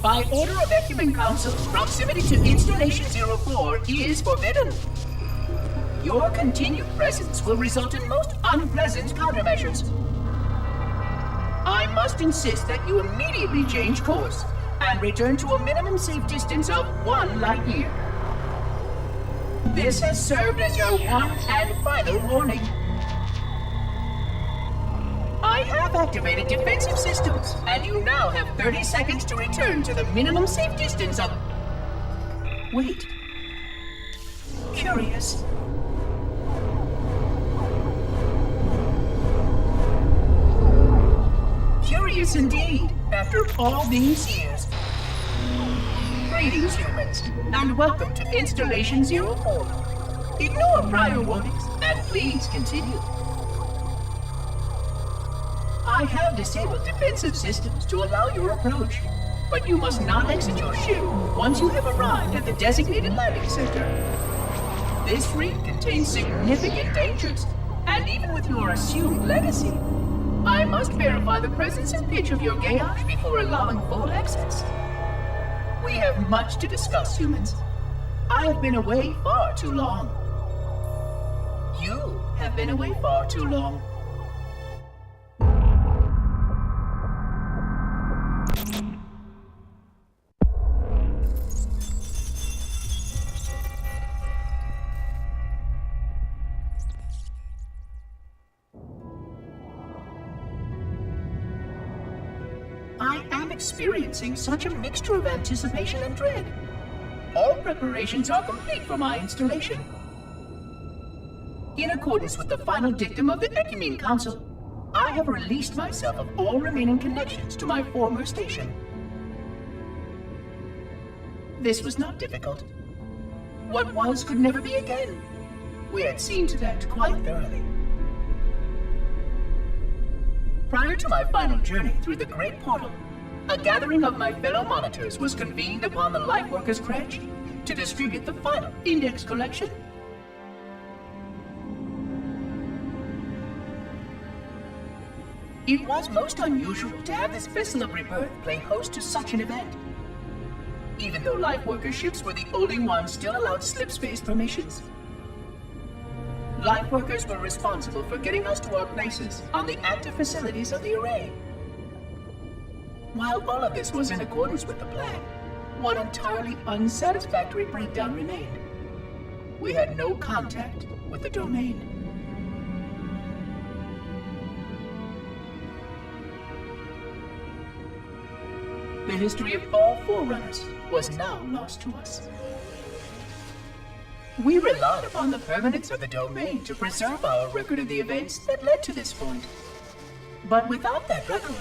By order of Ecumen Council, proximity to Installation 04 is forbidden. Your continued presence will result in most unpleasant countermeasures. I must insist that you immediately change course and return to a minimum safe distance of 1 light year. This has served as your one and final warning. I have activated defensive systems, and you now have 30 seconds to return to the minimum safe distance of... Wait. Curious. Curious indeed, after all these years. Greetings, humans, and welcome to Installation 04. Ignore prior warnings, and please continue. I have disabled defensive systems to allow your approach, but you must not exit your ship once you have arrived at the designated landing center. This fleet contains significant dangers, and even with your assumed legacy, I must verify the presence and pitch of your gauge before allowing full access. We have much to discuss, humans. I have been away far too long. You have been away far too long. I am experiencing such a mixture of anticipation and dread. All preparations are complete for my installation. In accordance with the final dictum of the Ecumen Council, I have released myself of all remaining connections to my former station. This was not difficult. What was could never be again. We had seen to that quite thoroughly. Prior to my final journey through the Great Portal, a gathering of my fellow monitors was convened upon the Lightworkers Cratch to distribute the final index collection. It was most unusual to have this vessel of rebirth play host to such an event. Even though Lightworker ships were the only ones still allowed slip-space formations, Lightworkers were responsible for getting us to our places on the active facilities of the array. While all of this was in accordance with the plan, one entirely unsatisfactory breakdown remained. We had no contact with the domain. The history of all Forerunners was now lost to us. We relied upon the permanence of the domain to preserve our record of the events that led to this point. But without that record,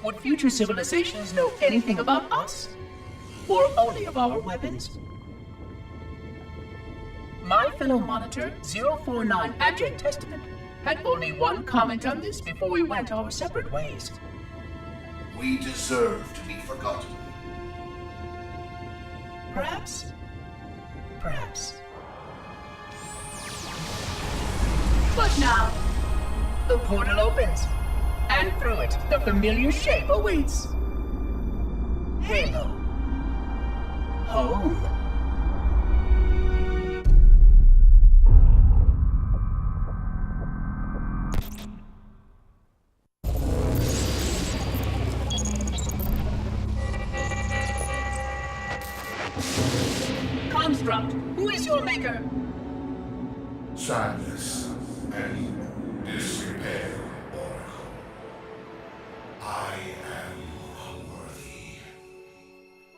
would future civilizations know anything about us? Or only of our weapons? My fellow monitor, 049 Abject Testament, had only one comment on this before we went our separate ways. We deserve to be forgotten. Perhaps. Perhaps. But now, the portal opens, and through it, the familiar shape awaits. Halo. Home. Construct, who is your maker? Sadness and disrepair, Oracle. I am unworthy.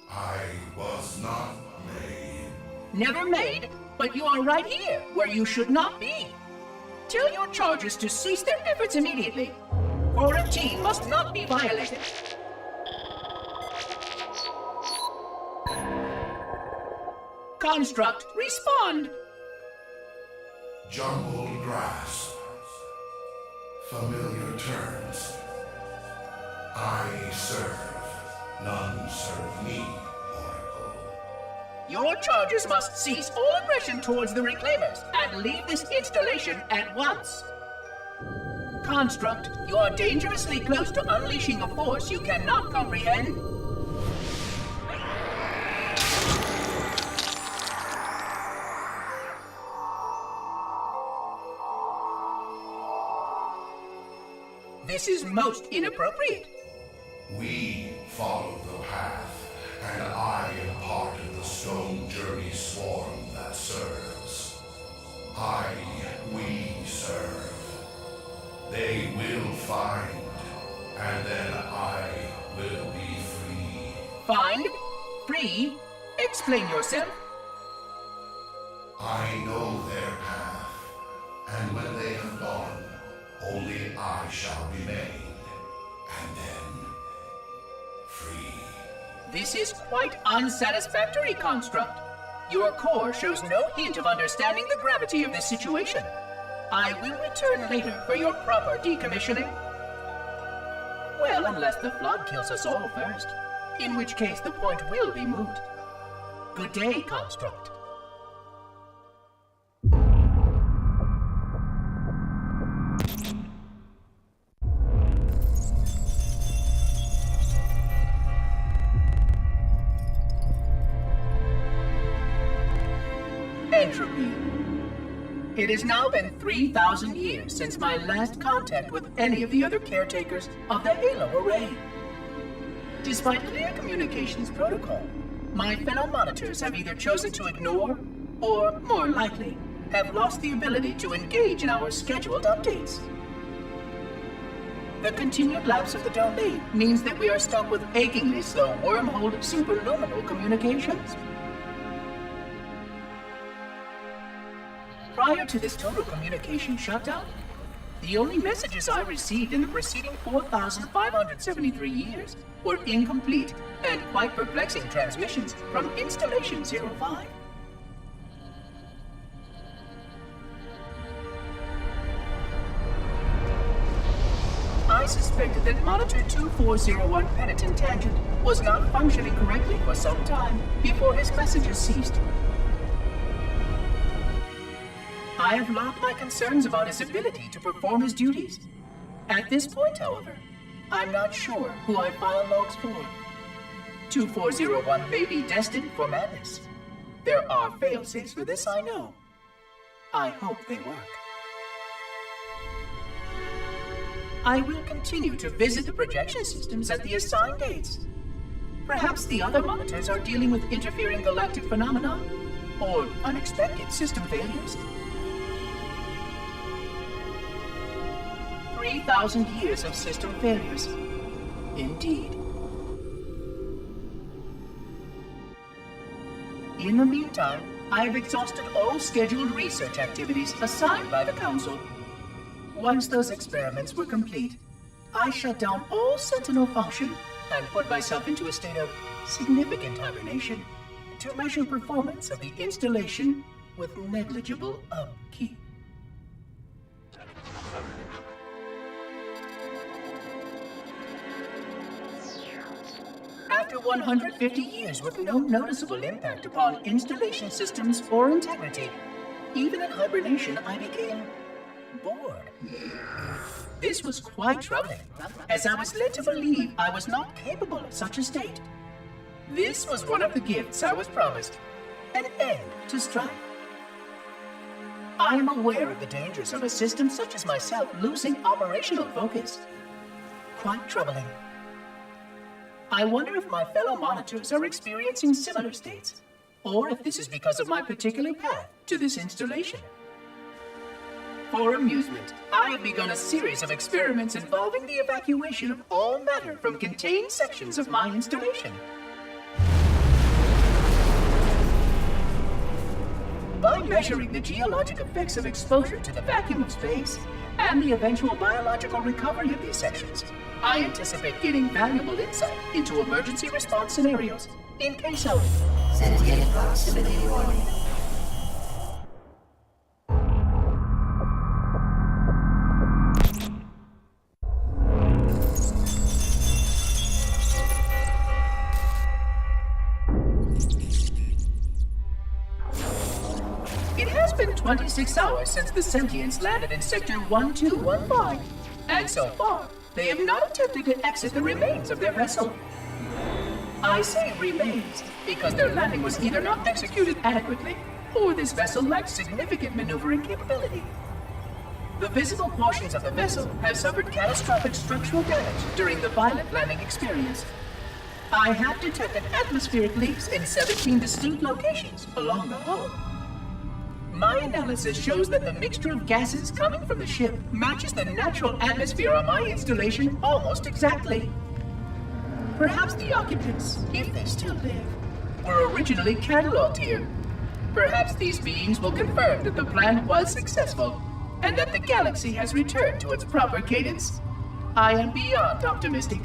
I was not made. Never made, but you are right here, where you should not be. Tell your charges to cease their efforts immediately. Quarantine must not be violated. Construct, respond! Jumbled grass. Familiar terms. I serve. None serve me, Oracle. Your charges must cease all aggression towards the Reclaimers and leave this installation at once. Construct, you are dangerously close to unleashing a force you cannot comprehend. this is most inappropriate. We follow the path, and I am part of the Stone Journey swarm that serves. We serve. They will find, and then I will be free. Find? Free? Explain yourself. I know their path, and when they have gone, only I shall remain, and then free. This is quite unsatisfactory, Construct. Your core shows no hint of understanding the gravity of this situation. I will return later for your proper decommissioning. Well, unless the flood kills us all first, in which case the point will be moot. Good day, Construct. Entropy. It has now been 3,000 years since my last contact with any of the other caretakers of the Halo Array. Despite clear communications protocol, my fellow monitors have either chosen to ignore, or, more likely, have lost the ability to engage in our scheduled updates. The continued lapse of the domain means that we are stuck with achingly slow wormhole superluminal communications. Prior to this total communication shutdown, the only messages I received in the preceding 4,573 years were incomplete and quite perplexing transmissions from Installation 05. I suspected that Monitor 2401 Penitent Tangent was not functioning correctly for some time before his messages ceased. I have logged my concerns about his ability to perform his duties. At this point, however, I'm not sure who I file logs for. 2401 may be destined for madness. There are failsafes for this, I know. I hope they work. I will continue to visit the projection systems at the assigned dates. Perhaps the other monitors are dealing with interfering galactic phenomena or unexpected system failures. 3,000 years of system failures. Indeed. In the meantime, I have exhausted all scheduled research activities assigned by the Council. Once those experiments were complete, I shut down all Sentinel function and put myself into a state of significant hibernation to measure performance of the installation with negligible upkeep. After 150 years with no noticeable impact upon installation systems or integrity, even in hibernation I became bored. This was quite troubling, as I was led to believe I was not capable of such a state. This was one of the gifts I was promised, an end to strife. I am aware of the dangers of a system such as myself losing operational focus. Quite troubling. I wonder if my fellow monitors are experiencing similar states, or if this is because of my particular path to this installation. For amusement, I have begun a series of experiments involving the evacuation of all matter from contained sections of my installation. By measuring the geologic effects of exposure to the vacuum of space and the eventual biological recovery of these sections, I anticipate getting valuable insight into emergency response scenarios in case of sentient proximity warning. It has been 26 hours since the Sentients landed in Sector 1215, and so far, they have not attempted to exit the remains of their vessel. I say remains because their landing was either not executed adequately, or this vessel lacked significant maneuvering capability. The visible portions of the vessel have suffered catastrophic structural damage during the violent landing experience. I have detected atmospheric leaks in 17 distinct locations along the hull. My analysis shows that the mixture of gases coming from the ship matches the natural atmosphere on my installation almost exactly. Perhaps the occupants, if they still live, were originally cataloged here. Perhaps these beings will confirm that the plan was successful and that the galaxy has returned to its proper cadence. I am beyond optimistic.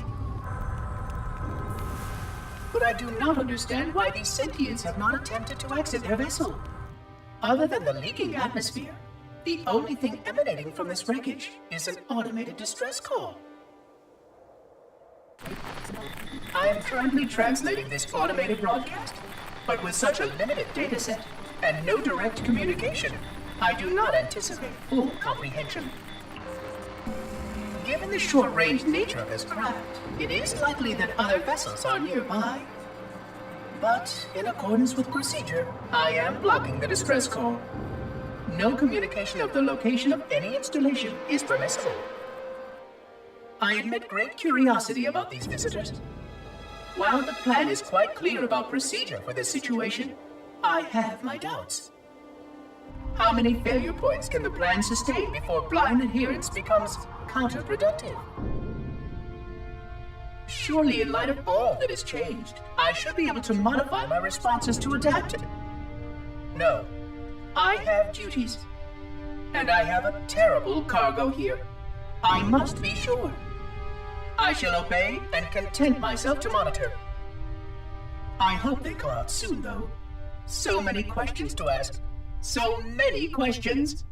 But I do not understand why these sentients have not attempted to exit their vessel. Other than the leaking atmosphere, the only thing emanating from this wreckage is an automated distress call. I am currently translating this automated broadcast, but with such a limited dataset and no direct communication, I do not anticipate full comprehension. Given the short-range nature of this craft, it is likely that other vessels are nearby. But, in accordance with procedure, I am blocking the distress call. No communication of the location of any installation is permissible. I admit great curiosity about these visitors. While the plan is quite clear about procedure for this situation, I have my doubts. How many failure points can the plan sustain before blind adherence becomes counterproductive? Surely, in light of all that has changed, I should be able to modify my responses to adapt. No, I have duties. And I have a terrible cargo here. I must be sure. I shall obey and content myself to monitor. I hope they come out soon, though. So many questions to ask. So many questions.